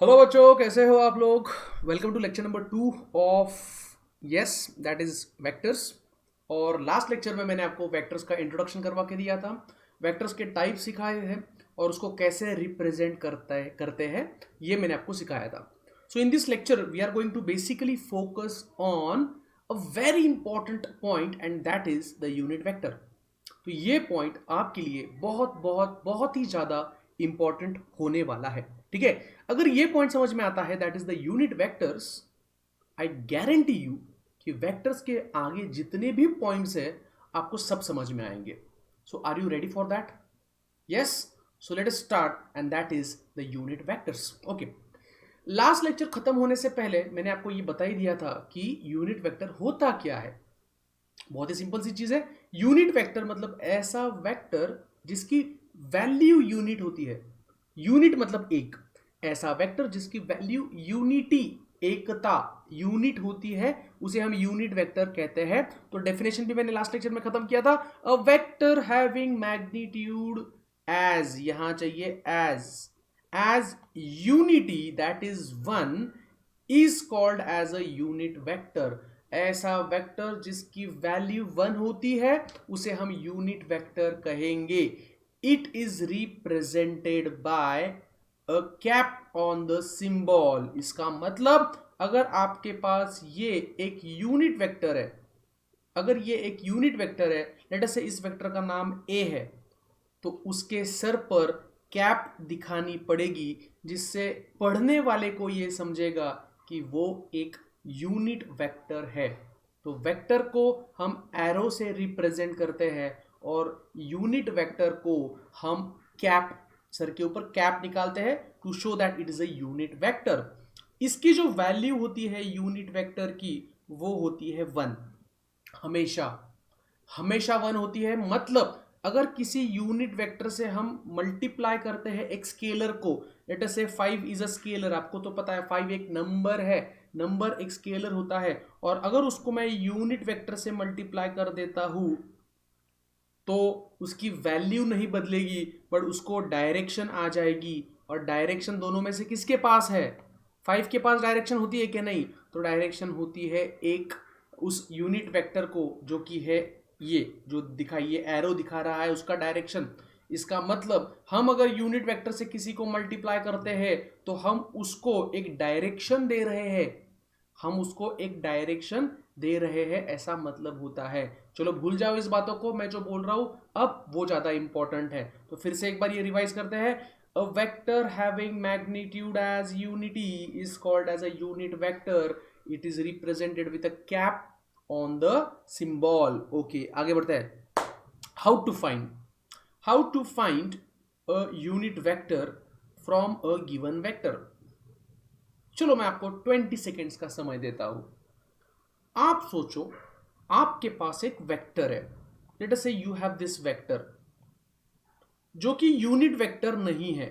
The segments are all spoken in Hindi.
हेलो बच्चों, कैसे हो आप लोग। Welcome to lecture number 2 of yes that is vectors. और लास्ट लेक्चर में मैंने आपको वेक्टर्स का इंट्रोडक्शन करवा के दिया था, वेक्टर्स के टाइप सिखाए हैं और उसको कैसे रिप्रेजेंट करते हैं ये मैंने आपको सिखाया था। So in this lecture we are going to basically focus on a very important point and that is the unit vector. तो ये पॉइंट आपके लिए बहुत बहुत बहुत ही ज्यादा इंपॉर्टेंट होने वाला है। ठीक है, अगर ये पॉइंट समझ में आता है that is the unit vectors, I guarantee you कि वेक्टर्स के आगे जितने भी पॉइंट्स है आपको सब समझ में आएंगे। So are you ready for that? Yes, so let us start and that is the unit vectors. Okay, last lecture खत्म होने से पहले मैंने आपको ये बता ही दिया था कि यूनिट वेक्टर होता क्या है। बहुत ही सिंपल सी चीज है। यूनिट वेक्टर मतलब ऐसा वेक्टर जिसकी वैल्यू यूनिट होती है। यूनिट मतलब एक, ऐसा वेक्टर जिसकी वैल्यू यूनिटी, एकता, यूनिट होती है उसे हम यूनिट वेक्टर कहते हैं। तो डेफिनेशन भी मैंने लास्ट लेक्चर में खत्म किया था। A vector having magnitude as, यहां चाहिए as unity that is one is called as a unit vector. ऐसा वेक्टर जिसकी वैल्यू वन होती है उसे हम यूनिट वेक्टर कहेंगे। It is represented by a cap on the symbol. इसका मतलब अगर आपके पास ये एक यूनिट वेक्टर है, अगर ये एक यूनिट वेक्टर है, लेट अस से इस वेक्टर का नाम ए है, तो उसके सर पर कैप दिखानी पड़ेगी जिससे पढ़ने वाले को यह समझेगा कि वो एक यूनिट वेक्टर है। तो वेक्टर को हम एरो से रिप्रेजेंट करते हैं और यूनिट वेक्टर को हम कैप, सर के ऊपर कैप निकालते हैं to show that it is a unit vector. इसकी जो वैल्यू होती है यूनिट वेक्टर की वो होती है वन। हमेशा हमेशा वन होती है। मतलब अगर किसी यूनिट वेक्टर से हम मल्टीप्लाई करते हैं एक स्केलर को, लेट अस से 5 इज अ स्केलर, आपको तो पता है 5 एक नंबर है, नंबर एक स्केलर होता है। और अगर उसको मैं यूनिट वेक्टर से मल्टीप्लाई कर देता हूं तो उसकी वैल्यू नहीं बदलेगी पर उसको डायरेक्शन आ जाएगी। और डायरेक्शन दोनों में से किसके पास है? 5 के पास डायरेक्शन होती है कि नहीं? तो डायरेक्शन होती है एक उस यूनिट वेक्टर को जो कि है ये जो दिखाइए एरो दिखा रहा है उसका डायरेक्शन। इसका मतलब हम अगर यूनिट वेक्टर से किसी को मल्टीप्लाई करते हैं तो हम उसको एक डायरेक्शन दे रहे हैं, हम उसको एक डायरेक्शन दे रहे हैं, ऐसा मतलब होता है। चलो भूल जाओ इस बातों को, मैं जो बोल रहा हूं अब वो ज्यादा इंपॉर्टेंट है। तो फिर से एक बार ये रिवाइज करते हैं। A vector having magnitude as unity is called as a unit vector. It is represented with a cap on the symbol. Okay, आगे बढ़ते हैं। How to find, how to find a unit vector from a given vector. चलो मैं आपको 20 सेकेंड्स का समय देता हूं। आप सोचो आपके पास एक वेक्टर है, let us say you have this vector जो कि यूनिट वेक्टर नहीं है,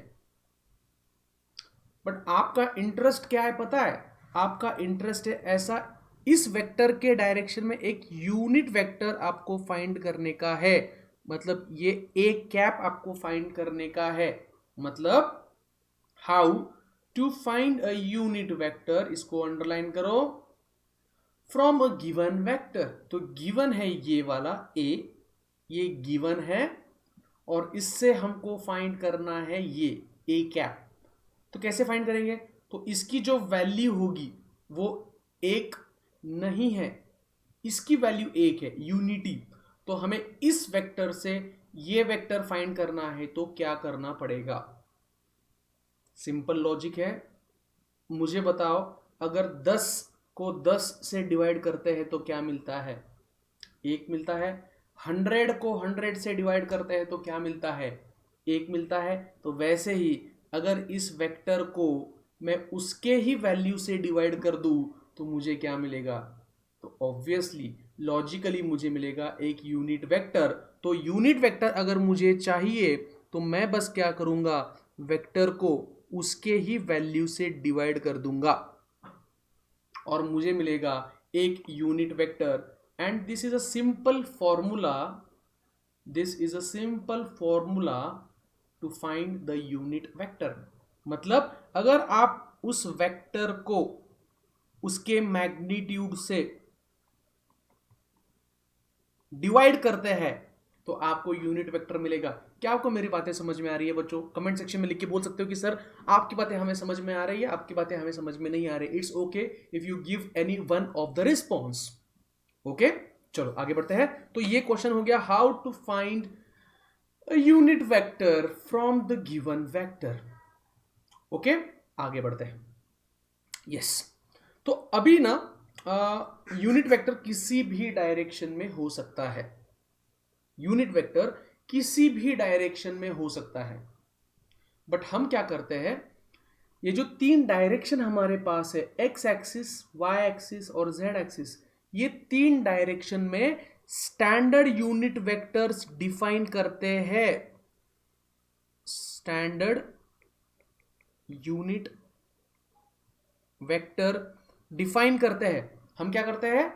बट आपका इंटरेस्ट क्या है पता है? आपका इंटरेस्ट है ऐसा इस वेक्टर के डायरेक्शन में एक यूनिट वेक्टर आपको फाइंड करने का है। मतलब ये एक कैप आपको फाइंड करने का है। मतलब how to find a unit vector, इसको अंडरलाइन करो, फ्रॉम अ गिवन वेक्टर। तो गिवन है ये वाला ए, ये गिवन है और इससे हमको फाइंड करना है ये ए कैप। तो कैसे फाइंड करेंगे? तो इसकी जो वैल्यू होगी वो एक नहीं है, इसकी वैल्यू एक है, यूनिटी। तो हमें इस वेक्टर से ये वेक्टर फाइंड करना है तो क्या करना पड़ेगा? सिंपल लॉजिक है। मुझे बताओ, अगर 10 को 10 से डिवाइड करते हैं तो क्या मिलता है? एक मिलता है। 100 को 100 से डिवाइड करते हैं तो क्या मिलता है? एक मिलता है। तो वैसे ही अगर इस वेक्टर को मैं उसके ही वैल्यू से डिवाइड कर दूं तो मुझे क्या मिलेगा? तो ऑब्वियसली लॉजिकली मुझे मिलेगा एक यूनिट वेक्टर। तो यूनिट वेक्टर अगर मुझे चाहिए तो मैं बस क्या करूंगा, वेक्टर को उसके ही वैल्यू से डिवाइड कर दूंगा और मुझे मिलेगा एक unit vector. And this is a simple formula, this is a simple formula to find the unit vector. मतलब अगर आप उस वेक्टर को उसके मैग्नीट्यूड से डिवाइड करते हैं तो आपको यूनिट वेक्टर मिलेगा। क्या आपको मेरी बातें समझ में आ रही है बच्चों? कमेंट सेक्शन में लिख के बोल सकते हो कि सर आपकी बातें हमें समझ में आ रही है, आपकी बातें हमें समझ में नहीं आ रही। It's okay if you give any one of the response. Okay, चलो आगे बढ़ते हैं। तो ये क्वेश्चन हो गया, how to find a unit vector from the given vector. Okay, आगे बढ़ते हैं। यस, तो अभी ना यूनिट वेक्टर किसी भी डायरेक्शन में हो सकता है। यूनिट वेक्टर किसी भी डायरेक्शन में हो सकता है, बट हम क्या करते हैं, ये जो तीन डायरेक्शन हमारे पास है, एक्स एक्सिस, वाई एक्सिस और जेड एक्सिस, ये तीन डायरेक्शन में स्टैंडर्ड यूनिट वेक्टर्स डिफाइन करते हैं। स्टैंडर्ड यूनिट वेक्टर डिफाइन करते हैं। हम क्या करते हैं,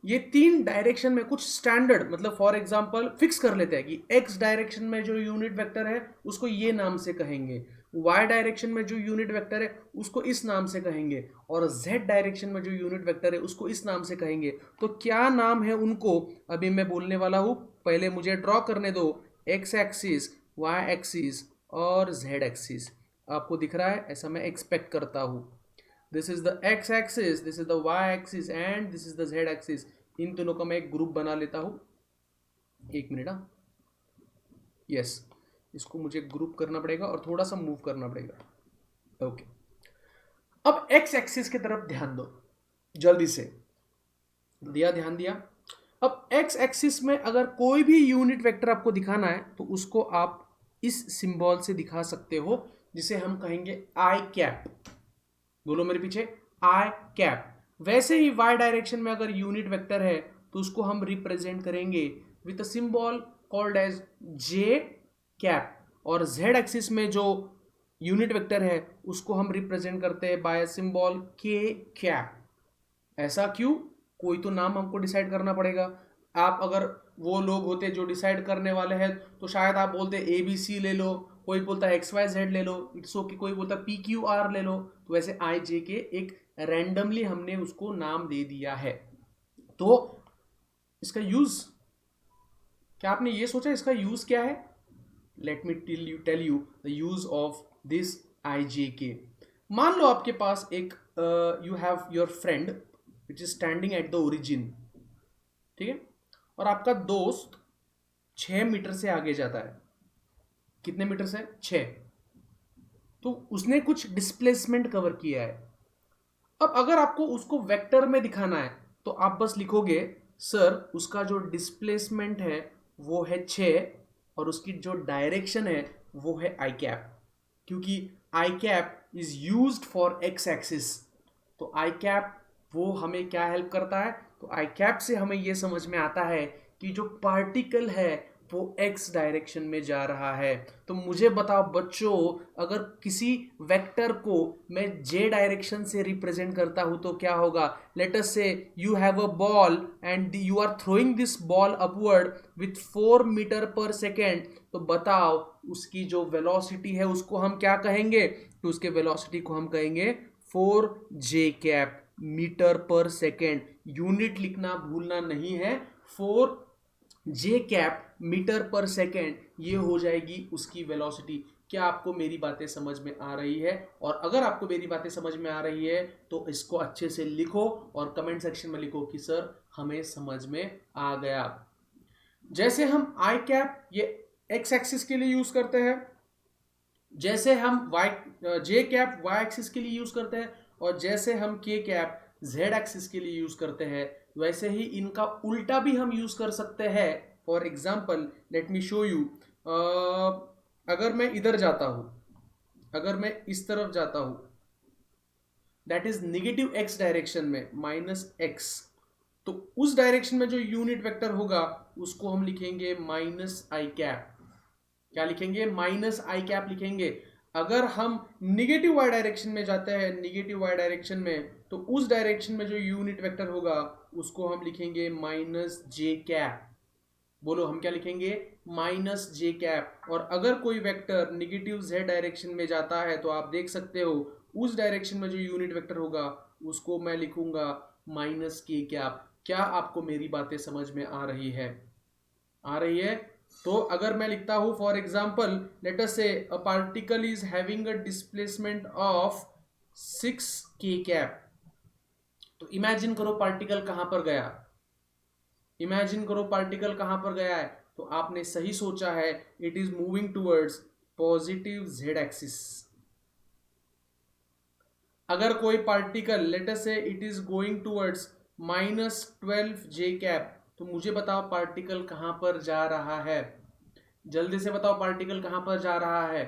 ये तीन डायरेक्शन में कुछ स्टैंडर्ड, मतलब फॉर एग्जांपल फिक्स कर लेते हैं कि एक्स डायरेक्शन में जो यूनिट वेक्टर है उसको ये नाम से कहेंगे, वाई डायरेक्शन में जो यूनिट वेक्टर है उसको इस नाम से कहेंगे, और जेड डायरेक्शन में जो यूनिट वेक्टर है उसको इस नाम से कहेंगे। तो क्या नाम है उनको अभी मैं बोलने वाला हूं। पहले मुझे ड्रॉ करने दो, एक्स एक्सिस, वाई एक्सिस और जेड एक्सिस। आपको दिख रहा है, ऐसा मैं एक्सपेक्ट करता हूं। This is the x axis, this is the y axis and this is the z axis. इन दोनों का मैं एक ग्रुप बना लेता हूं। एक मिनट। यस, इसको मुझे ग्रुप करना पड़ेगा और थोड़ा सा मूव करना पड़ेगा। ओके, अब x एक्सिस की तरफ ध्यान दो जल्दी से। दिया, ध्यान दिया। अब x एक्सिस में अगर कोई भी यूनिट वेक्टर आपको दिखाना है तो उसको आप इस सिंबल से दिखा सकते हो, जिसे हम कहेंगे आई कैप। बोलो मेरे पीछे, आई कैप। वैसे ही y डायरेक्शन में अगर यूनिट वेक्टर है तो उसको हम रिप्रेजेंट करेंगे with a symbol called as J cap, और z एक्सिस में जो यूनिट वेक्टर है उसको हम रिप्रेजेंट करते हैं बाय सिंबल के कैप। ऐसा क्यों? कोई तो नाम हमको डिसाइड करना पड़ेगा। आप अगर वो लोग होते जो डिसाइड करने वाले हैं तो शायद आप बोलते ए बी सी ले लो, कोई बोलता है एक्स वाई जेड ले लो, इट्स ओके, कोई बोलता पी क्यू आर ले लो। तो वैसे आई जे के एक रैंडमली हमने उसको नाम दे दिया है। तो इसका यूज, क्या आपने ये सोचा इसका यूज क्या है? Let me tell you the use of this I J K. मान लो आपके पास एक you have your friend which is standing at the origin, ठीक है, और आपका दोस्त 6 मीटर से आगे जाता है। कितने मीटर से? 6। तो उसने कुछ डिस्प्लेसमेंट कवर किया है। अब अगर आपको उसको वेक्टर में दिखाना है तो आप बस लिखोगे, सर उसका जो डिस्प्लेसमेंट है वो है 6 और उसकी जो डायरेक्शन है वो है आई कैप, क्योंकि I cap is used for X axis. तो आई कैप वो हमें क्या हेल्प करता है? तो आई कैप से हमें ये समझ में आता है कि जो पार्टिकल है वो एक्स डायरेक्शन में जा रहा है। तो मुझे बताओ बच्चों, अगर किसी वेक्टर को मैं जे डायरेक्शन से रिप्रेजेंट करता हूं तो क्या होगा? Let us say you have a ball and you are throwing this ball upward with 4 metre per second. तो बताओ उसकी जो वेलोसिटी है उसको हम क्या कहेंगे? तो उसके वेलोसिटी को हम कहेंगे 4 जे cap, metre per second. Unit लिखना भूलना नहीं है, 4 जे कैप मीटर पर सेकेंड, ये हो जाएगी उसकी वेलोसिटी। क्या आपको मेरी बातें समझ में आ रही है? और अगर आपको मेरी बातें समझ में आ रही है तो इसको अच्छे से लिखो और कमेंट सेक्शन में लिखो कि सर हमें समझ में आ गया। जैसे हम आई कैप ये एक्स एक्सिस के लिए यूज करते हैं, जैसे हम वाई जे कैप वाई एक्सिस के लिए यूज करते हैं, और जैसे हम के कैप जेड एक्सिस के लिए यूज करते हैं, वैसे ही इनका उल्टा भी हम यूज कर सकते हैं। For example let me show you. अगर मैं इधर जाता हूं, अगर मैं इस तरफ जाता हूं, that is negative x direction में, माइनस एक्स, तो उस डायरेक्शन में जो यूनिट वेक्टर होगा उसको हम लिखेंगे माइनस आई कैप। क्या लिखेंगे? माइनस आई कैप लिखेंगे। अगर हम निगेटिव वाई डायरेक्शन में जाते हैं, निगेटिव वाई डायरेक्शन में, तो उस डायरेक्शन में जो यूनिट वेक्टर होगा उसको हम लिखेंगे माइनस जे कैप। बोलो हम क्या लिखेंगे? माइनस जे कैप। और अगर कोई वेक्टर निगेटिव जेड डायरेक्शन में जाता है तो आप देख सकते हो उस डायरेक्शन में जो यूनिट वेक्टर होगा उसको मैं लिखूंगा माइनस के कैप। क्या आपको मेरी बातें समझ में आ रही है? आ रही है? तो अगर मैं लिखता हूं फॉर एग्जाम्पल लेट अस से a particle is having a displacement of 6 K cap, तो इमेजिन करो पार्टिकल कहां पर गया, इमेजिन करो पार्टिकल कहां पर गया है। तो आपने सही सोचा है, it is moving towards positive Z axis. अगर कोई particle late us say it is going towards -12 J cap, तो मुझे बताओ पार्टिकल कहां पर जा रहा है, जल्दी से बताओ पार्टिकल कहां पर जा रहा है।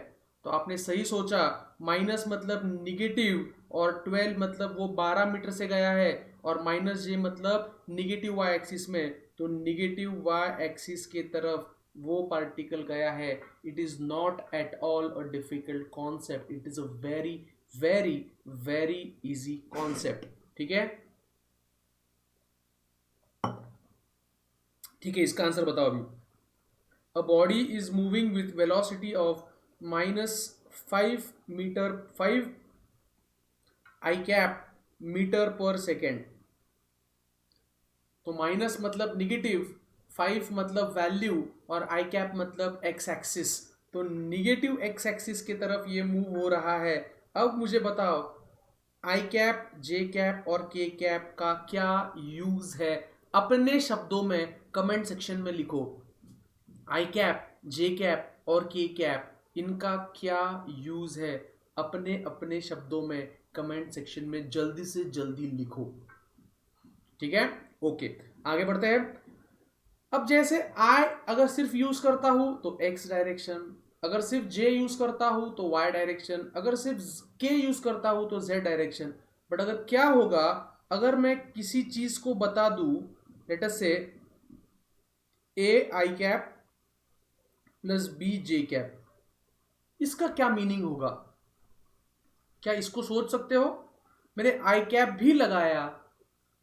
तो आपने सही सोचा, माइनस मतलब निगेटिव और 12 मतलब वो 12 मीटर से गया है, और माइनस जे मतलब निगेटिव वाई एक्सिस में, तो निगेटिव वाई एक्सिस के तरफ वो पार्टिकल गया है। It is not at all a difficult concept, it is a very very very easy concept. ठीक है, ठीक है, इसका आंसर बताओ अभी। A body is moving with velocity of -5 I cap metre per second. तो माइनस मतलब निगेटिव, 5 मतलब वैल्यू, और आई कैप मतलब एक्स एक्सिस। तो निगेटिव एक्स एक्सिस की तरफ ये मूव हो रहा है। अब मुझे बताओ आई कैप, जे कैप और के कैप का क्या यूज है, अपने शब्दों में कमेंट सेक्शन में लिखो। आई कैप, जे कैप और के कैप, इनका क्या यूज है, अपने अपने शब्दों में कमेंट सेक्शन में जल्दी से जल्दी लिखो। ठीक है, ओके, आगे बढ़ते हैं। अब जैसे आई अगर सिर्फ यूज करता हूं तो एक्स डायरेक्शन, अगर सिर्फ जे यूज करता हूं तो वाई डायरेक्शन, अगर सिर्फ के यूज करता हूं तो जेड डायरेक्शन। बट अगर क्या होगा अगर मैं किसी चीज को बता दूं, let us say A I cap plus B J cap, इसका क्या मीनिंग होगा? क्या इसको सोच सकते हो? मैंने आई कैप भी लगाया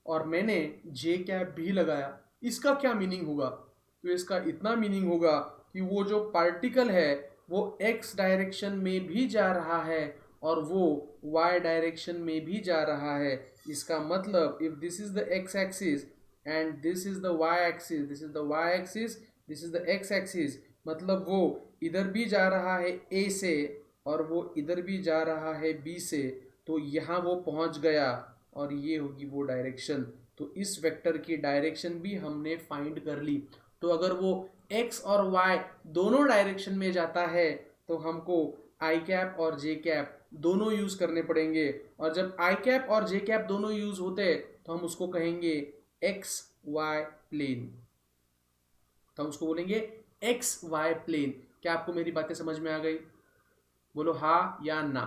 और मैंने जे कैप भी लगाया, इसका क्या मीनिंग होगा? तो इसका इतना मीनिंग होगा कि वो जो पार्टिकल है वो एक्स डायरेक्शन में भी जा रहा है और वो वाई डायरेक्शन में भी जा रहा है। इसका मतलब if this is the x axis and this is the Y axis, this is the Y axis, this is the x axis, मतलब वो इधर भी जा रहा है ए से और वो इधर भी जा रहा है बी से, तो यहाँ वो पहुँच गया और ये होगी वो डायरेक्शन। तो इस वेक्टर की डायरेक्शन भी हमने फाइंड कर ली। तो अगर वो एक्स और वाई दोनों डायरेक्शन में जाता है तो हमको आई कैप और जे कैप दोनों यूज करने पड़ेंगे, और जब आई कैप और जे कैप दोनों यूज होते तो हम उसको कहेंगे एक्स वाई प्लेन, तो हम उसको बोलेंगे एक्स वाई प्लेन। क्या आपको मेरी बातें समझ में आ गई? बोलो हाँ या ना।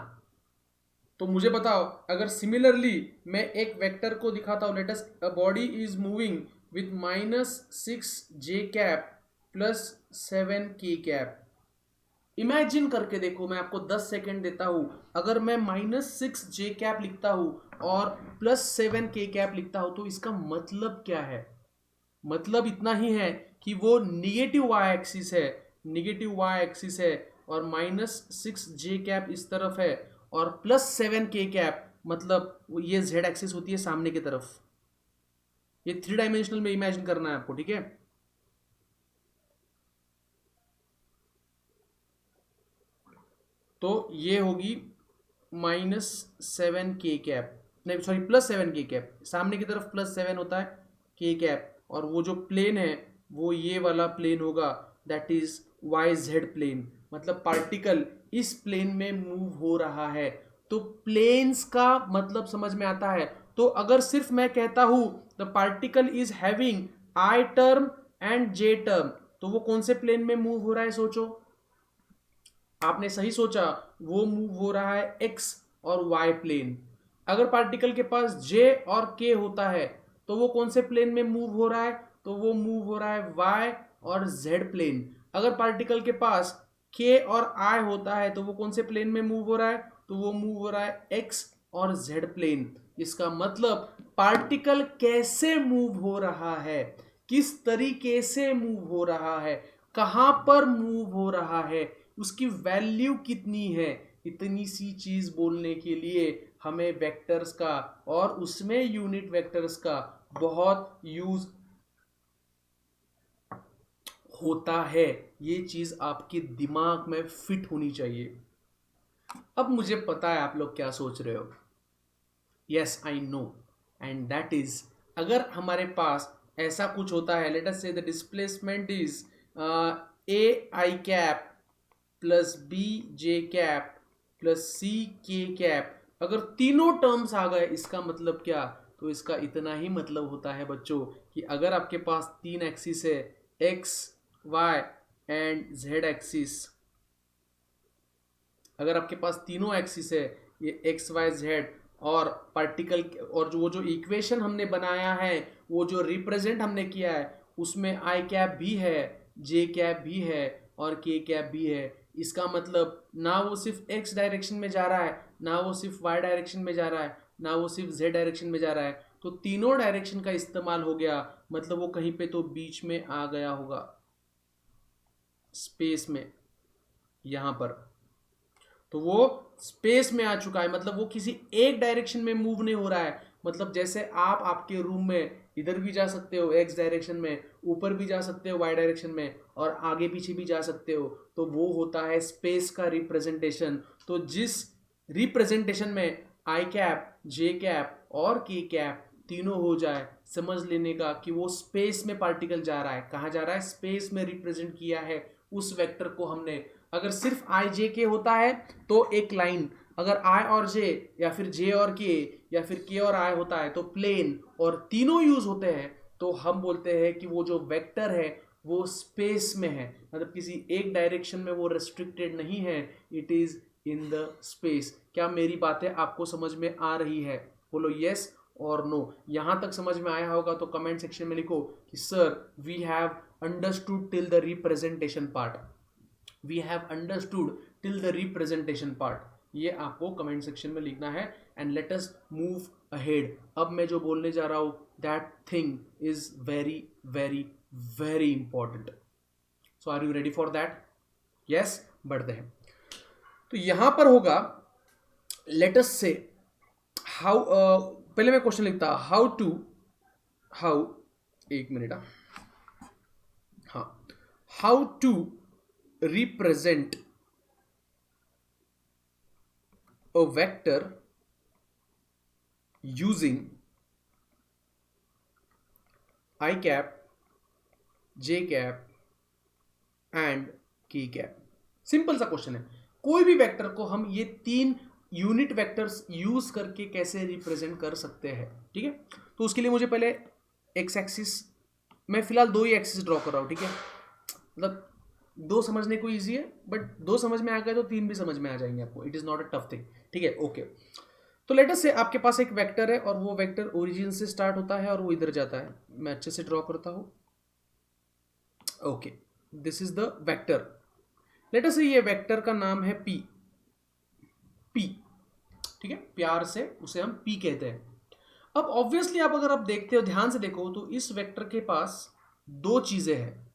तो मुझे बताओ अगर सिमिलरली मैं एक वेक्टर को दिखाता हूं, let us a body is moving with -6 J cap plus 7 के कैप। इमेजिन करके देखो, मैं आपको 10 सेकेंड देता हूं। अगर मैं -6 जे कैप लिखता हूं और +7 के कैप लिखता हूं तो इसका मतलब क्या है? मतलब इतना ही है कि वो निगेटिव वाई एक्सिस है, निगेटिव वाई एक्सिस है, और -6 जे कैप इस तरफ है और +7 के कैप, मतलब ये जेड एक्सिस होती है सामने की तरफ। ये 3 डायमेंशनल में इमेजिन करना है आपको, ठीक है। तो ये होगी -7 के कैप, नहीं सॉरी +7 के कैप, सामने की तरफ +7 होता है के कैप, और वो जो प्लेन है वो ये वाला प्लेन होगा, that is Y Z plane. मतलब पार्टिकल इस प्लेन में मूव हो रहा है। तो प्लेन्स का मतलब समझ में आता है। तो अगर सिर्फ मैं कहता हूं the particle is having I term and J term, तो वो कौन से प्लेन में मूव हो रहा है सोचो। आपने सही सोचा, वो मूव हो रहा है एक्स और वाई प्लेन। अगर पार्टिकल के पास जे और के होता है तो वो कौन से प्लेन में मूव हो रहा है? तो वो मूव हो रहा है वाई और जेड प्लेन। अगर पार्टिकल के पास के और आई होता है तो वो कौन से प्लेन में मूव हो रहा है? तो वो मूव हो रहा है एक्स और जेड प्लेन। इसका मतलब पार्टिकल कैसे मूव हो रहा है, किस तरीके से मूव हो रहा है, कहां पर मूव हो रहा है, उसकी वैल्यू कितनी है, इतनी सी चीज बोलने के लिए हमें वेक्टर्स का और उसमें यूनिट वेक्टर्स का बहुत यूज होता है। ये चीज आपके दिमाग में फिट होनी चाहिए। अब मुझे पता है आप लोग क्या सोच रहे हो। Yes I know, and that is, अगर हमारे पास ऐसा कुछ होता है, let us say the displacement is A I cap plus B J cap plus C K cap, अगर तीनों टर्म्स आ गए इसका मतलब क्या? तो इसका इतना ही मतलब होता है बच्चों कि अगर आपके पास तीन एक्सिस है, X Y and Z axis, अगर आपके पास तीनों एक्सिस है, ये एक्स वाई जेड, और पार्टिकल और जो वो जो इक्वेशन हमने बनाया है, वो जो रिप्रेजेंट हमने किया है, उसमें आई कैप भी है, जे कैप भी है और के कैप भी है। इसका मतलब ना वो सिर्फ एक्स डायरेक्शन में जा रहा है, ना वो सिर्फ वाई डायरेक्शन में जा रहा है, ना वो सिर्फ जेड डायरेक्शन में जा रहा है, तो तीनों डायरेक्शन का इस्तेमाल हो गया। मतलब वो कहीं पे तो बीच में आ गया होगा, स्पेस में, यहां पर। तो वो स्पेस में आ चुका है, मतलब वो किसी एक डायरेक्शन में मूव नहीं हो रहा है। मतलब जैसे आप आपके रूम में इधर भी जा सकते हो एक्स डायरेक्शन में, ऊपर भी जा सकते हो वाई डायरेक्शन में, और आगे पीछे भी जा सकते हो, तो वो होता है स्पेस का रिप्रेजेंटेशन। तो जिस रिप्रेजेंटेशन में आई कैप, जे कैप और के कैप तीनों हो जाए, समझ लेने का कि वो स्पेस में पार्टिकल जा रहा है। कहाँ जा रहा है? स्पेस में रिप्रेजेंट किया है उस वेक्टर को हमने। अगर सिर्फ आई जे के होता है तो एक लाइन, अगर आई और जे या फिर जे और के या फिर के और आई होता है तो प्लेन, और तीनों यूज होते हैं तो हम बोलते हैं कि वो जो वेक्टर है वो स्पेस में है, मतलब किसी एक डायरेक्शन में वो रेस्ट्रिक्टेड नहीं है, it is in the space. क्या मेरी बातें आपको समझ में आ रही है? बोलो यस और नो। यहां तक समझ में आया होगा तो कमेंट सेक्शन में लिखो कि sir we have understood till the representation part, we have understood till the representation part. ये आपको कमेंट सेक्शन में लिखना है। And let us move ahead. अब मैं जो बोलने जा रहा हूं, that thing is very very very important. So are you ready for that? Yes, बढ़ते हैं। तो यहां पर होगा, लेट अस से हाउ, पहले मैं क्वेश्चन लिखता, हाउ टू, हाउ, एक मिनट, हाँ, how to represent a vector using I cap, J cap and K cap। Simple सा क्वेश्चन है। कोई भी वेक्टर को हम ये तीन यूनिट वेक्टर्स यूज करके कैसे रिप्रेजेंट कर सकते हैं, ठीक है? तो उसके लिए मुझे पहले एक्स एक्सिस, मैं फिलहाल दो ही एक्सिस ड्रॉ कर रहा हूं, ठीक है? मतलब दो समझने को इजी है, बट दो समझ में आ गए तो तीन भी समझ में आ जाएंगे आपको। It is not a tough thing, ठीक है? ओके। तो लेट अस से आपके पास एक वेक्टर है और वो वेक्टर ओरिजिन से स्टार्ट होता है और वो इधर जाता है। मैं अच्छे से ड्रॉ करता हूं। Okay, this is the vector. Let us से ये वेक्टर का नाम है पी, पी, ठीक है? प्यार से उसे हम पी कहते हैं। अब ऑब्वियसली आप अगर आप देखते हो, ध्यान से देखो, तो इस वेक्टर के पास दो चीजें हैं।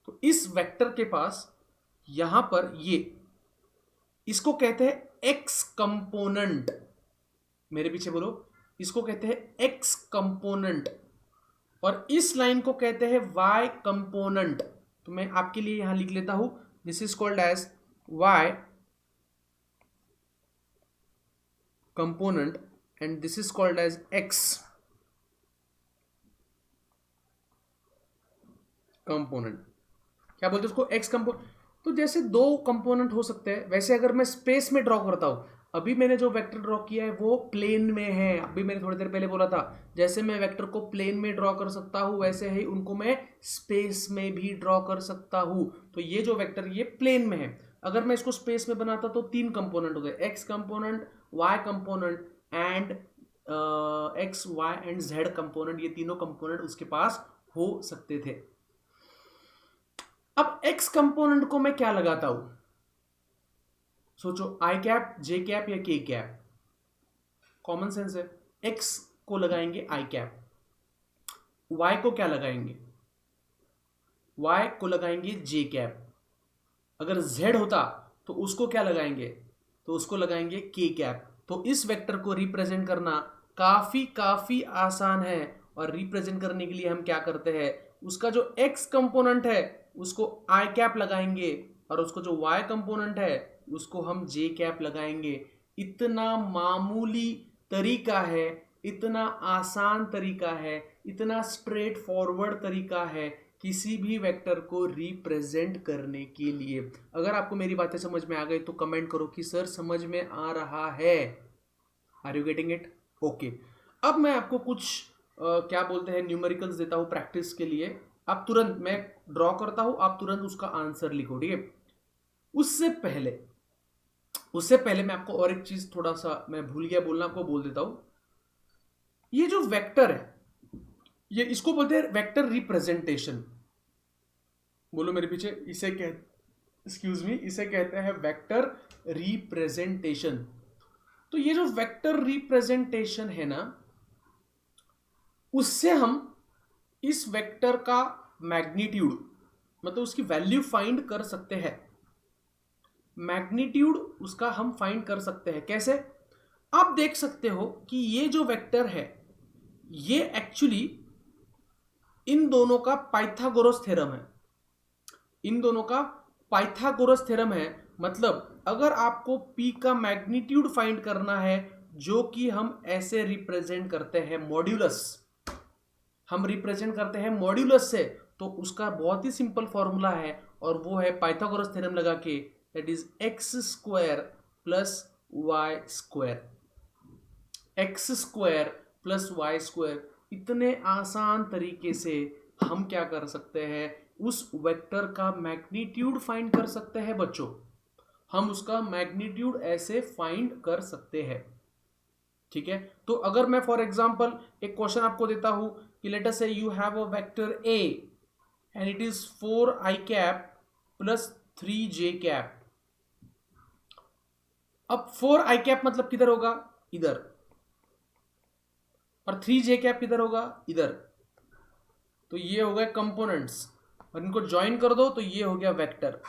तो इस वेक्टर के पास यहां पर ये, इसको कहते हैं एक्स कंपोनेंट। मेरे पीछे बोलो, इसको कहते हैं एक्स कंपोनेंट, और इस लाइन को कहते हैं वाई कंपोनेंट। तो मैं आपके लिए यहां लिख लेता हूं, this is called as Y component and this is called as X component. क्या बोलते हैं उसको? X component. तो जैसे दो कंपोनेंट हो सकते हैं, वैसे अगर मैं स्पेस में ड्रॉ करता हूं, अभी मैंने जो वेक्टर ड्रॉ किया है वो प्लेन में है। अभी मैंने थोड़ी देर पहले बोला था, जैसे मैं वेक्टर को प्लेन में ड्रॉ कर सकता हूं, वैसे ही उनको मैं स्पेस में भी ड्रॉ कर सकता हूं। तो ये जो वेक्टर ये प्लेन में है, अगर मैं इसको स्पेस में बनाता तो तीन कंपोनेंट होते, X component, Y component and X Y and Z component. ये तीनों कंपोनेंट उसके पास हो सकते थे। अब एक्स कंपोनेंट को मैं क्या लगाता हूं? सोचो, आई कैप, जे कैप या के कैप? कॉमन सेंस है, एक्स को लगाएंगे आई कैप, वाई को क्या लगाएंगे? वाई को लगाएंगे जे कैप, अगर z होता तो उसको क्या लगाएंगे, तो उसको लगाएंगे k कैप। तो इस वेक्टर को रिप्रेजेंट करना काफी काफी आसान है, और रिप्रेजेंट करने के लिए हम क्या करते हैं, उसका जो x कंपोनेंट है उसको i कैप लगाएंगे, और उसको जो y कंपोनेंट है उसको हम j कैप लगाएंगे। इतना मामूली तरीका है, इतना आसान तरीका है, इतना स्ट्रेट फॉरवर्ड तरीका है किसी भी वेक्टर को रिप्रेजेंट करने के लिए। अगर आपको मेरी बातें समझ में आ गई तो कमेंट करो कि सर समझ में आ रहा है। Are you getting it? Okay, अब मैं आपको कुछ क्या बोलते हैं न्यूमेरिकल्स देता हूं प्रैक्टिस के लिए। आप तुरंत, मैं ड्रॉ करता हूं, आप तुरंत उसका आंसर लिखो, ठीक है? उससे पहले मैं आपको और एक चीज थोड़ा सा मैं भूल गया बोलना, आपको बोल देता हूं। ये जो वेक्टर है, ये इसको बोलते हैं वेक्टर रिप्रेजेंटेशन। बोलो मेरे पीछे, इसे कहते हैं वेक्टर रिप्रेजेंटेशन। तो ये जो वेक्टर रिप्रेजेंटेशन है ना, उससे हम इस वेक्टर का मैग्नीट्यूड, मतलब उसकी वैल्यू फाइंड कर सकते हैं। मैग्नीट्यूड उसका हम फाइंड कर सकते हैं। कैसे? आप देख सकते हो कि ये जो वेक्टर है, ये एक्चुअली इन दोनों का पाइथागोरस थ्योरम है। इन दोनों का पाइथागोरस थ्योरम है। मतलब अगर आपको P का मैग्नीट्यूड फाइंड करना है, जो कि हम ऐसे रिप्रेजेंट करते हैं मॉड्यूलस, हम रिप्रेजेंट करते हैं मॉड्यूलस से, तो उसका बहुत ही सिंपल फॉर्मूला है, और वो है पाइथागोरस थ्योरम लगा के, that is X square plus Y square. X square plus Y square. इतने आसान तरीके से हम क्या कर सकते हैं, उस वेक्टर का मैग्नीट्यूड फाइंड कर सकते हैं बच्चों। हम उसका मैग्नीट्यूड ऐसे फाइंड कर सकते हैं, ठीक है? तो अगर मैं फॉर एग्जांपल एक क्वेश्चन आपको देता हूं कि late us say you have a vector a and it is 4i cap plus 3j cap. अब 4i कैप मतलब किधर होगा, इधर, और 3j कैप किधर होगा, इधर। तो ये हो गए कंपोनेंट्स, और इनको ज्वाइन कर दो तो ये हो गया वेक्टर।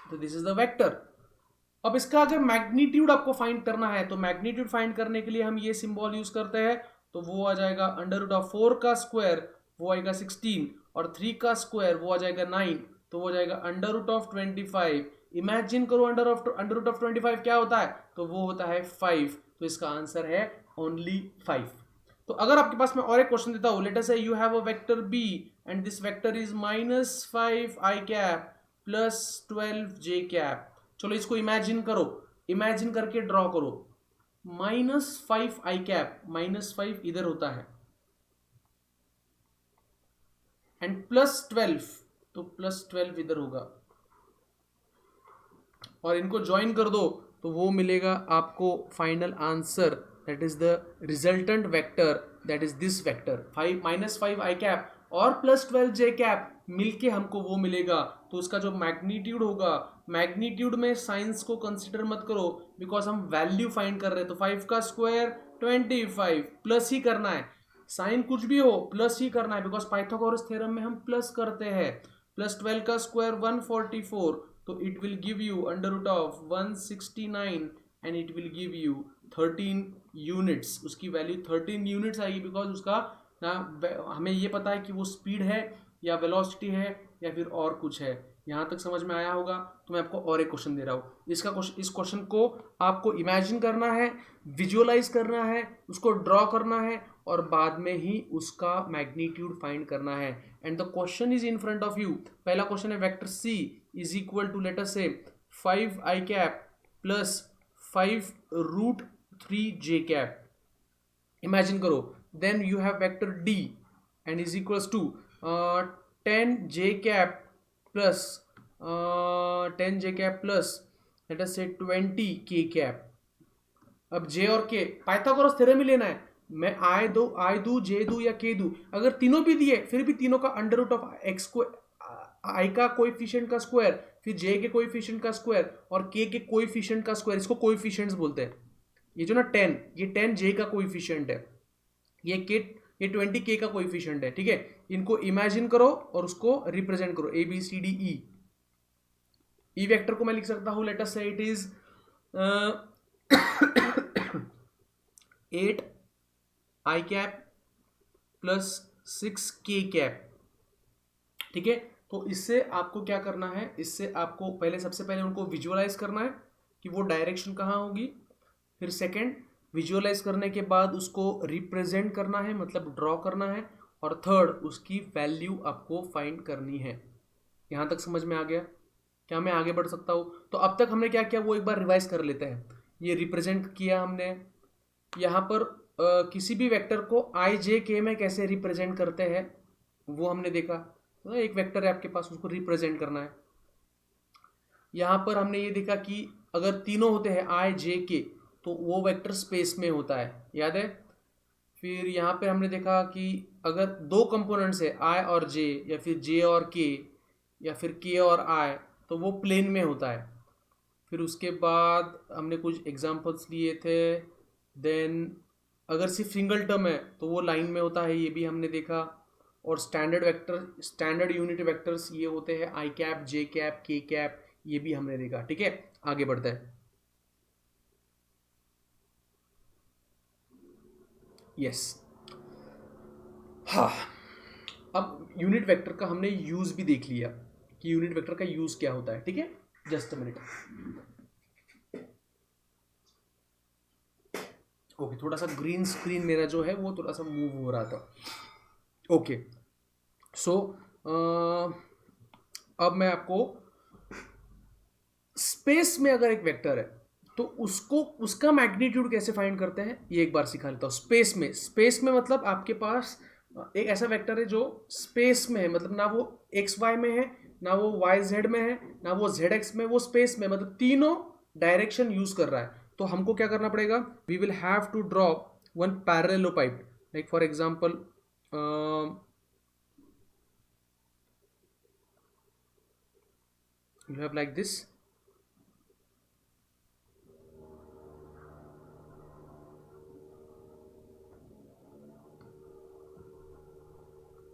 तो दिस इज द वेक्टर। अब इसका अगर मैग्नीट्यूड आपको फाइंड करना है, तो मैग्नीट्यूड फाइंड करने के लिए हम ये सिंबल यूज करते हैं। तो वो आ जाएगा अंडर रूट ऑफ 4 का स्क्वायर, वो आएगा 16, और 3 का स्क्वायर वो आ जाएगा 9, तो वो हो जाएगा अंडर रूट ऑफ 25। इमेजिन करो अंडर रूट ऑफ 25 क्या होता है, तो वो होता है 5। तो इसका आंसर है ओनली 5। तो अगर आपके पास मैं और एक क्वेश्चन देता हूं, let us say you have a vector b and this vector is -5i cap plus 12j cap. चलो इसको इमेजिन करो, इमेजिन करके ड्रॉ करो। -5i कैप, -5 इधर होता है, एंड +12, तो +12 इधर होगा, और इनको ज्वाइन कर दो तो वो मिलेगा आपको final answer, that is the resultant vector, that is this vector. -5i cap और +12j कैप मिलके हमको वो मिलेगा। तो उसका जो मैग्नीट्यूड होगा, मैग्नीट्यूड में साइंस को कंसिडर मत करो, बिकॉज हम वैल्यू फाइंड कर रहे हैं। तो 5 का स्क्वायर 25, प्लस ही करना है, साइन कुछ भी हो प्लस ही करना है, बिकॉज पाइथागोरस थ्योरम में हम प्लस करते हैं। +12 का स्क्वायर 144, तो it will give you under root of 169, and it will give you 13 units. उसकी वैल्यू 13 यूनिट्स आएगी, बिकॉज उसका ना हमें ये पता है कि वो स्पीड है या वेलोसिटी है या फिर और कुछ है। यहाँ तक समझ में आया होगा? तो मैं आपको और एक क्वेश्चन दे रहा हूँ। इस क्वेश्चन को आपको इमेजिन करना है, विजुअलाइज करना है, उसको ड्रॉ करना है, और बाद में ही उसका मैग्नीट्यूड फाइंड करना है। And the question is in front of you. पहला क्वेश्चन है vector c is equal to let us say 5i cap plus 5√3j cap. Imagine करो, then you have vector d and is equals to 10j cap plus 10j cap plus let us say 20k cap. अब j और k पाइथागोरस थ्योरम ही लेना है। मैं आई दू जे दू या के दू, अगर तीनों भी दिए फिर भी तीनों का अंडर रूट ऑफ एक्स को आई का कोएफिशिएंट का स्क्वायर, फिर जे के कोएफिशिएंट का स्क्वायर, और के कोएफिशिएंट का स्क्वायर, इसको कोएफिशिएंट्स बोलते हैं। ये जो ना 10, ये 10 जे का कोएफिशिएंट है, ये 20 के का कोएफिशिएंट है, ठीक है? इनको इमेजिन करो और उसको रिप्रेजेंट करो, A B C D E. E vector को मैं लिख सकता हूं, let us say it is 8 I cap plus 6 K cap. ठीक है, तो इससे आपको क्या करना है, इससे आपको पहले सबसे पहले उनको विजुअलाइज करना है कि वो डायरेक्शन कहाँ होगी। फिर सेकंड, विजुअलाइज करने के बाद उसको रिप्रेजेंट करना है, मतलब ड्रॉ करना है। और थर्ड, उसकी वैल्यू आपको फाइंड करनी है। यहाँ तक समझ में आ गया? क्या मैं आगे बढ़ सकता हूँ? तो अब तक हमने क्या किया वो एक बार रिवाइज कर लेते हैं। ये रिप्रेजेंट किया हमने यहाँ पर किसी भी वेक्टर को आई जे के में कैसे रिप्रेजेंट करते हैं वो हमने देखा। तो एक वेक्टर है आपके पास, उसको रिप्रेजेंट करना है। यहाँ पर हमने ये देखा कि अगर तीनों होते हैं आई जे के तो वो वेक्टर स्पेस में होता है, याद है? फिर यहाँ पे हमने देखा कि अगर दो कंपोनेंट्स है आई और जे, या फिर जे और के, या फिर के और आई, तो वो प्लेन में होता है। फिर उसके बाद हमने कुछ एग्जांपल्स लिए थे। देन अगर सिर्फ सिंगल टर्म है तो वो लाइन में होता है, ये भी हमने देखा। और standard vector, standard unit vectors ये होते हैं आई कैप, जे कैप, के कैप, ये भी हमने देखा। ठीक है, आगे बढ़ते हैं। यस, हाँ, अब यूनिट वेक्टर का हमने यूज भी देख लिया कि यूनिट वेक्टर का यूज क्या होता है। ठीक है, जस्ट अ मिनट। ओके, थोड़ा सा ग्रीन स्क्रीन मेरा जो है वो थोड़ा सा मूव हो रहा था। ओके, सो अब मैं आपको स्पेस में अगर एक वेक्टर है तो उसको, उसका मैग्नीट्यूड कैसे फाइंड करते हैं ये एक बार सिखा लेता हूँ। स्पेस में, स्पेस में मतलब आपके पास एक ऐसा वेक्टर है जो स्पेस में है, मतलब ना वो एक्स वाई में है, ना वो वाई जेड में है, ना वो जेड एक्स में, वो स्पेस में, मतलब तीनों डायरेक्शन यूज कर रहा है। तो हमको क्या करना पड़ेगा, we will have to draw one parallelepiped. Like for example you have like this.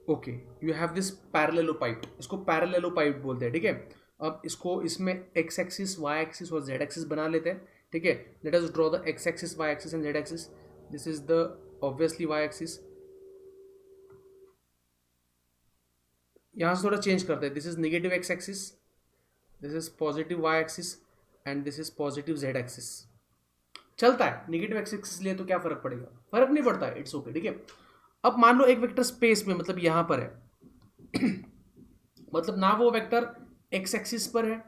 Okay, you have this parallelepiped, इसको पैरेललोपाइड बोलते हैं। ठीक है, अब इसको, इसमें एक्स एक्सिस, वाई एक्सिस और जेड एक्सिस बना लेते हैं। ठीक है, let us draw the x axis, Y axis and Z axis. This is the obviously y axis. यहाँ से थोड़ा चेंज करते हैं, this is negative x axis, this is positive Y axis and this is positive Z axis. चलता है, नेगेटिव एक्स एक्सिस लिए तो क्या फर्क पड़ेगा, फर्क नहीं पड़ता है, इट्स ओके। ठीक है, अब मान लो एक वेक्टर स्पेस में, मतलब यहां पर है मतलब ना वो वेक्टर एक्स एक्सिस पर है,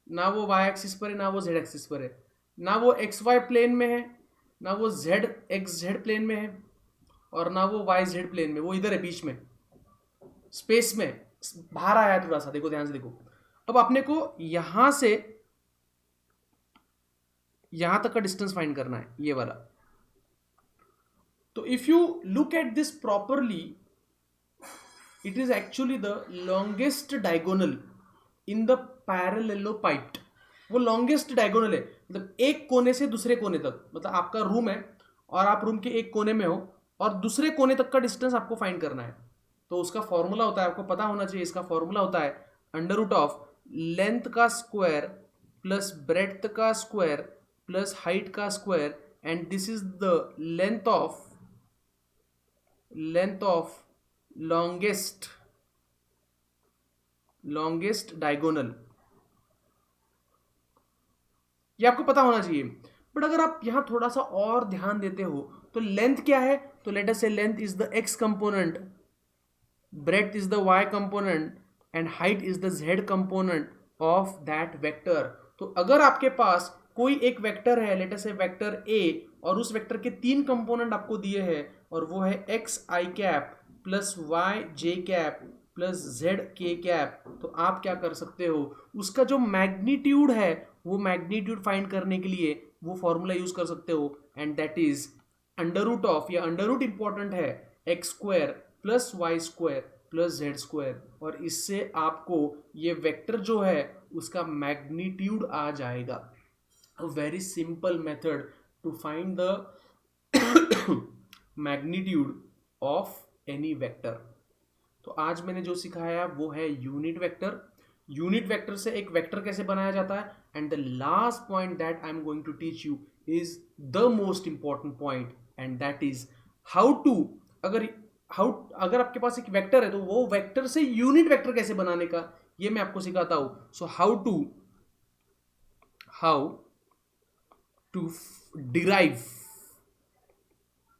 ना वो वाई एक्सिस पर है, ना वो जेड एक्सिस पर है, ना वो एक्स वाई प्लेन में है, ना वो जेड एक्स जेड प्लेन में है, और ना वो वाई जेड प्लेन में, वो इधर है बीच में स्पेस में, बाहर आया है थोड़ा सा, देखो ध्यान से देखो। अब अपने को यहां से यहां तक का डिस्टेंस फाइंड करना है, ये वाला। तो if you look at this properly, it is actually the longest diagonal in the parallelopipe। वो longest diagonal है, मतलब एक कोने से दूसरे कोने तक, मतलब आपका रूम है और आप रूम के एक कोने में हो और दूसरे कोने तक का डिस्टेंस आपको फाइंड करना है। तो उसका फॉर्मूला होता है, आपको पता होना चाहिए, इसका फॉर्मूला होता है अंडर रूट ऑफ लेंथ का स्क्वायर प्लस ब्रेड्थ का स्क्वायर प्लस हाइट का square, and this is the length of longest diagonal. ये आपको पता होना चाहिए। बट अगर आप यहां थोड़ा सा और ध्यान देते हो तो लेंथ क्या है, तो let us say length is the X component, breadth is the Y component and height is the Z component of that vector. तो अगर आपके पास कोई एक वेक्टर है, लेट अस से वेक्टर ए, और उस वेक्टर के तीन कंपोनेंट आपको दिए हैं, और वो है एक्स आई कैप प्लस वाई जे कैप प्लस जेड के कैप, तो आप क्या कर सकते हो, उसका जो मैग्नीट्यूड है वो मैग्नीट्यूड फाइंड करने के लिए वो फॉर्मूला यूज कर सकते हो, and that is under root of, या अंडर रूट इंपॉर्टेंट है, X square plus Y square plus Z square, और इससे आपको ये वेक्टर जो है उसका मैग्नीट्यूड आ जाएगा। A very simple method to find the magnitude of any vector. तो आज मैंने जो सिखाया वो है यूनिट वेक्टर। यूनिट वेक्टर से एक वेक्टर कैसे बनाया जाता है, and the last point that I am going to teach you is the most important point, and that is how to, अगर आपके पास एक वेक्टर है तो वो वेक्टर से यूनिट वेक्टर कैसे बनाने का, ये मैं आपको सिखाता हूं. So how to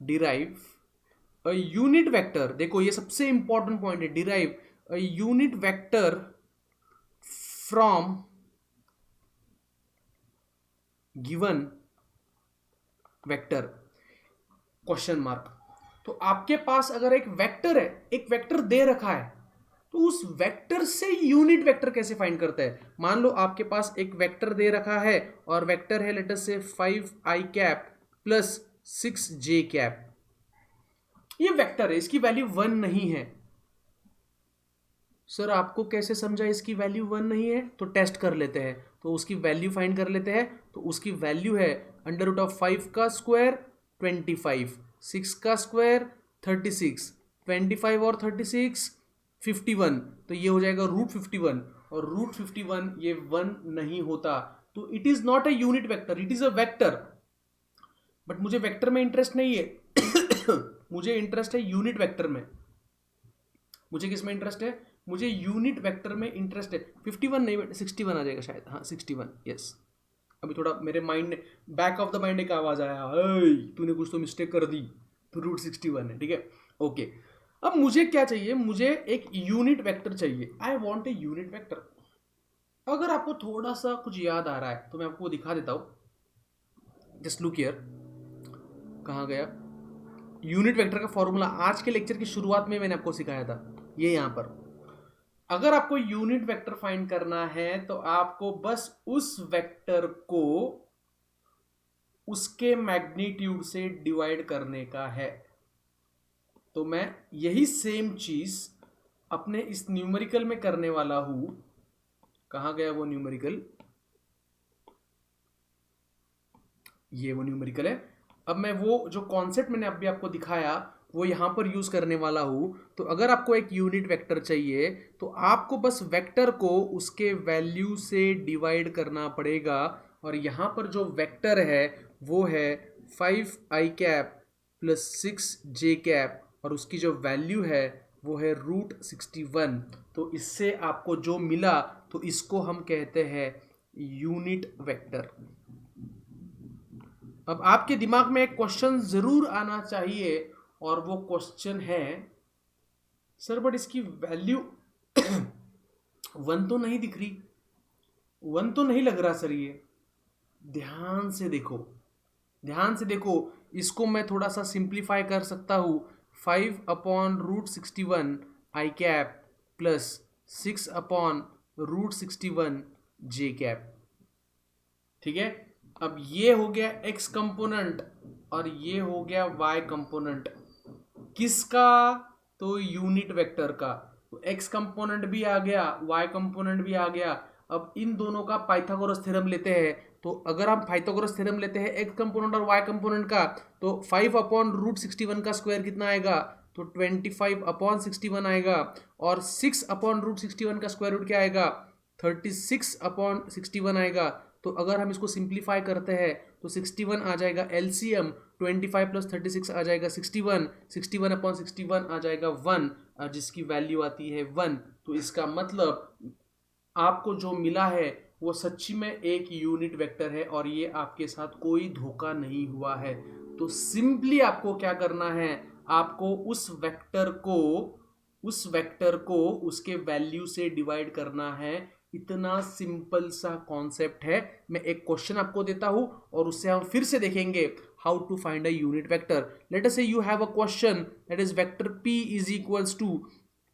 derive a unit vector. देखो ये सबसे इंपॉर्टेंट पॉइंट है, derive a unit vector from given vector question mark. तो आपके पास अगर एक वेक्टर है, एक वेक्टर दे रखा है, तो उस वेक्टर से यूनिट वेक्टर कैसे फाइंड करते हैं. मान लो आपके पास एक वेक्टर दे रखा है और वेक्टर है let us say 5i cap plus 6j cap. ये वेक्टर है, इसकी वैल्यू 1 नहीं है. सर आपको कैसे समझा इसकी वैल्यू 1 नहीं है, तो टेस्ट कर लेते हैं. तो उसकी वैल्यू फाइंड कर लेते हैं. तो उसकी वैल्यू है अंडर रूट ऑफ 5 का स्क्वायर 25, 6 का स्क्वायर 36, 25 और 36 51. तो ये हो जाएगा रूट 51, और रूट 51 ये 1 नहीं होता. तो it is not a unit vector, it is a vector. But मुझे वेक्टर में इंटरेस्ट नहीं है मुझे इंटरेस्ट है यूनिट वेक्टर में. मुझे किस में इंटरेस्ट है, मुझे यूनिट वेक्टर में इंटरेस्ट है. 51 नहीं, 61 आ जाएगा शायद. हाँ 61, यस. अभी थोड़ा मेरे माइंड ने, बैक ऑफ द माइंड एक आवाज आया, तूने कुछ तो मिस्टेक कर दी, तो रूट 61 है. ठीक है, ओके. अब मुझे क्या चाहिए, मुझे एक यूनिट वेक्टर चाहिए. I want a unit vector. अगर आपको थोड़ा सा कुछ याद आ रहा है तो मैं आपको दिखा देता हूं. Just look here. कहाँ गया यूनिट वेक्टर का फॉर्मूला? आज के लेक्चर की शुरुआत में मैंने आपको सिखाया था, ये यहां पर. अगर आपको यूनिट वेक्टर फाइंड करना है तो आपको बस उस वेक्टर को उसके मैग्नीट्यूड से डिवाइड करने का है. तो मैं यही सेम चीज अपने इस न्यूमेरिकल में करने वाला हूं. कहां गया वो न्यूमेरिकल, ये वो न्यूमेरिकल है. अब मैं वो जो कॉन्सेप्ट मैंने अभी आपको दिखाया वो यहां पर यूज करने वाला हूं. तो अगर आपको एक यूनिट वेक्टर चाहिए तो आपको बस वेक्टर को उसके वैल्यू से डिवाइड करना पड़ेगा. और यहां पर जो वेक्टर है वो है 5i cap plus 6j cap, और उसकी जो वैल्यू है वो है रूट 61. तो इससे आपको जो मिला तो इसको हम कहते हैं यूनिट वेक्टर. अब आपके दिमाग में एक क्वेश्चन जरूर आना चाहिए, और वो क्वेश्चन है, सर बट इसकी वैल्यू 1 तो नहीं दिख रही, 1 तो नहीं लग रहा सर ये. ध्यान से देखो, ध्यान से देखो. इसको मैं थोड़ा सा सिंप्लीफाई कर सकता हूं. 5 अपॉन रूट 61 आई कैप प्लस 6 अपॉन रूट 61 जे कैप. ठीक है. अब ये हो गया x कंपोनेंट और ये हो गया y कंपोनेंट. किसका, तो यूनिट वेक्टर का. तो x कंपोनेंट भी आ गया, y कंपोनेंट भी आ गया. अब इन दोनों का पाइथागोरस थ्योरम लेते हैं. तो अगर हम पाइथागोरस थ्योरम लेते हैं x कंपोनेंट और y कंपोनेंट का, तो 5 अपॉन रूट 61 का स्क्वायर कितना आएगा, तो 25 अपॉन 61 आएगा. और 6 अपॉन रूट 61 का स्क्वायर रूट क्या आएगा, 36 अपॉन 61 आएगा. तो अगर हम इसको सिंप्लीफाई करते हैं तो 61 आ जाएगा एलसीएम, 25 प्लस 36 आ जाएगा 61, 61 अपॉन 61 आ जाएगा 1, और जिसकी वैल्यू आती है 1. तो इसका मतलब आपको जो मिला है वो सच्ची में एक यूनिट वेक्टर है, और ये आपके साथ कोई धोखा नहीं हुआ है. तो सिंपली आपको क्या करना है, आपको उस वेक्टर को उसके वैल्यू से डिवाइड करना है. इतना सिंपल सा कॉन्सेप्ट है. मैं एक क्वेश्चन आपको देता हूं और उससे हम फिर से देखेंगे how to find a unit vector. Let us say you have a question that is vector p is equals to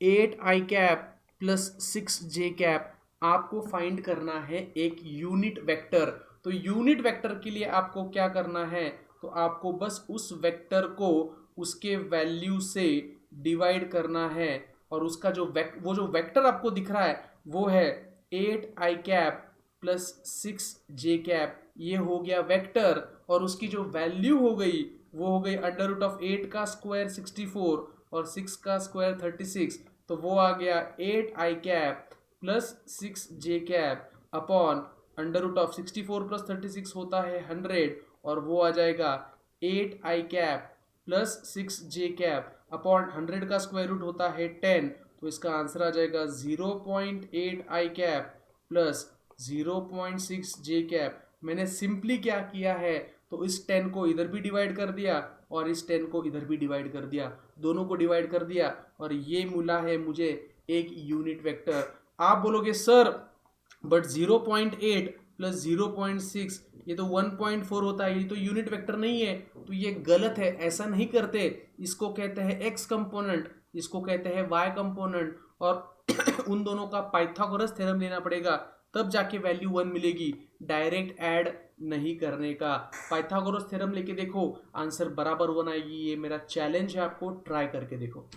8i cap plus 6j cap. आपको फाइंड करना है एक यूनिट वेक्टर. तो यूनिट वेक्टर के लिए आपको क्या करना है, तो आपको बस उस वेक्टर को उसके वैल्यू से डिवाइड करना है. और उसका जो वो जो वेक्टर आपको दिख रहा है वो है 8i cap plus 6j cap. ये हो गया वेक्टर, और उसकी जो वैल्यू हो गई वो हो गई अंडर रूट ऑफ 8 का स्क्वायर 64 और 6 का स्क्वायर 36. तो वो आ गया 8i cap plus 6j upon under root of 64 plus 36 होता है 100 और वो आ जाएगा 8i प्लस 6j अपॉन 100 का स्क्वायर रूट होता है 10, तो इसका आंसर आ जाएगा 0.8i प्लस 0.6j। मैंने सिंपली क्या किया है, तो इस 10 को इधर भी डिवाइड कर दिया और इस 10 को इधर भी डिवाइड कर दिया, दोनों को डिवाइड कर दिया और ये मिला है मुझे एक यूनिट वेक्टर। आप बोलोगे सर बट 0.8 प्लस 0.6 ये तो 1.4 होता है, ये तो यूनिट वेक्टर नहीं है। तो ये गलत है, ऐसा नहीं करते। इसको कहते हैं एक्स कंपोनेंट, इसको कहते हैं वाई कंपोनेंट, और उन दोनों का पाइथागोरस थ्योरम लेना पड़ेगा, तब जाके वैल्यू 1 मिलेगी, डायरेक्ट ऐड नहीं करने का। पाइथागोरस थ्योरम लेके देखो, आंसर बराबर 1 आएगी। ये मेरा चैलेंज है, आपको ट्राई करके देखो।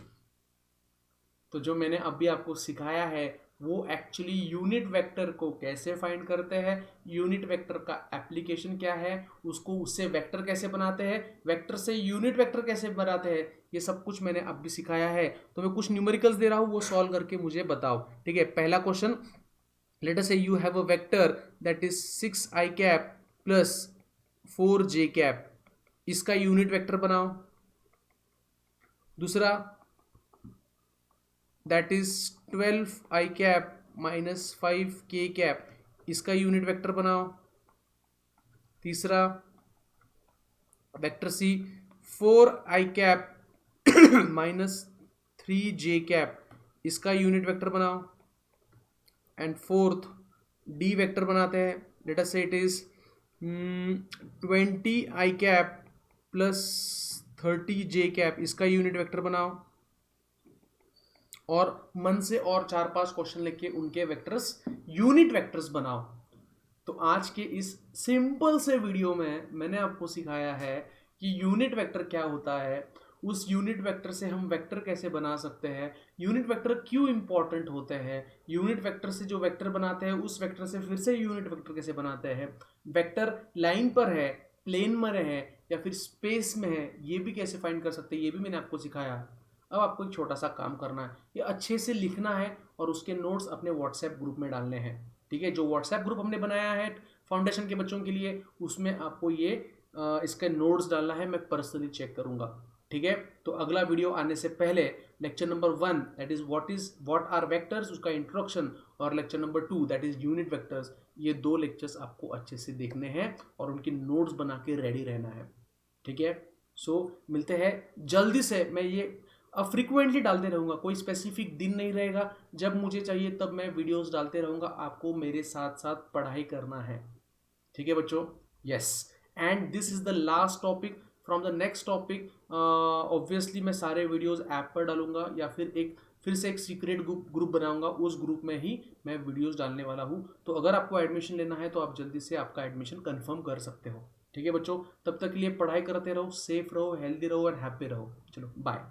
तो जो मैंने अभी आपको सिखाया है वो एक्चुअली यूनिट वेक्टर को कैसे फाइंड करते हैं, यूनिट वेक्टर का एप्लीकेशन क्या है, उसको उससे वेक्टर कैसे बनाते हैं, वेक्टर से यूनिट वेक्टर कैसे बनाते हैं, ये सब कुछ मैंने अभी सिखाया है। तो मैं कुछ न्यूमेरिकल्स दे रहा हूँ, वो सॉल्व करके मुझे बताओ। ठीक है, पहला question, late us say you have a vector that is 6i plus 4j, इसका यूनिट वेक्टर बनाओ। दूसरा, that is 12i minus 5k, इसका यूनिट वेक्टर बनाओ। तीसरा, vector C 4i minus 3j, इसका यूनिट वेक्टर बनाओ। एंड फोर्थ, डी वेक्टर बनाते हैं। Late us say it is 20i plus 30j, इसका यूनिट वेक्टर बनाओ। और मन से और 4-5 क्वेश्चन लेके उनके वेक्टर्स, यूनिट वेक्टर्स बनाओ। तो आज के इस सिंपल से वीडियो में मैंने आपको सिखाया है कि यूनिट वेक्टर क्या होता है, उस यूनिट वेक्टर से हम वेक्टर कैसे बना सकते हैं, यूनिट वेक्टर क्यों इंपॉर्टेंट होते हैं, यूनिट वेक्टर से जो वेक्टर बनाते हैं उस वेक्टर से फिर से यूनिट वेक्टर कैसे बनाते हैं, वेक्टर लाइन पर है, प्लेन में है या फिर स्पेस में है, ये भी कैसे फाइंड कर सकते हैं, ये भी मैंने आपको सिखाया। अब आपको एक छोटा सा काम करना है, ये अच्छे से लिखना है और उसके नोट्स अपने व्हाट्सएप ग्रुप में डालने हैं। ठीक है, जो व्हाट्सएप ग्रुप हमने बनाया है फाउंडेशन के बच्चों के लिए, उसमें आपको ये इसके नोट्स डालना है, मैं पर्सनली चेक करूंगा। ठीक है, तो अगला वीडियो आने से पहले lecture number 1 that is what are vectors, उसका इंट्रोडक्शन, और lecture number 2 that is unit vectors, ये 2 लेक्चर्स आपको अच्छे से देखने हैं और उनकी नोट्स बना के रेडी रहना है। ठीक है, सो मिलते हैं जल्दी से। मैं ये अब फ्रिक्वेंटली डालते रहूँगा, कोई स्पेसिफिक दिन नहीं रहेगा, जब मुझे चाहिए तब मैं वीडियोस डालते रहूँगा। आपको मेरे साथ साथ पढ़ाई करना है। ठीक है बच्चों, yes, and this is the last topic. From the next topic obviously मैं सारे वीडियोस ऐप पर डालूंगा या फिर से एक सीक्रेट ग्रुप बनाऊंगा, उस ग्रुप में ही मैं वीडियोस डालने वाला हूँ। तो अगर आपको एडमिशन लेना है तो आप जल्दी से आपका एडमिशन कंफर्म कर सकते हो। ठीक है बच्चों, तब तक के लिए पढ़ाई करते रहो, सेफ रहो, हेल्दी रहो और हैप्पी रहो। चलो बाय।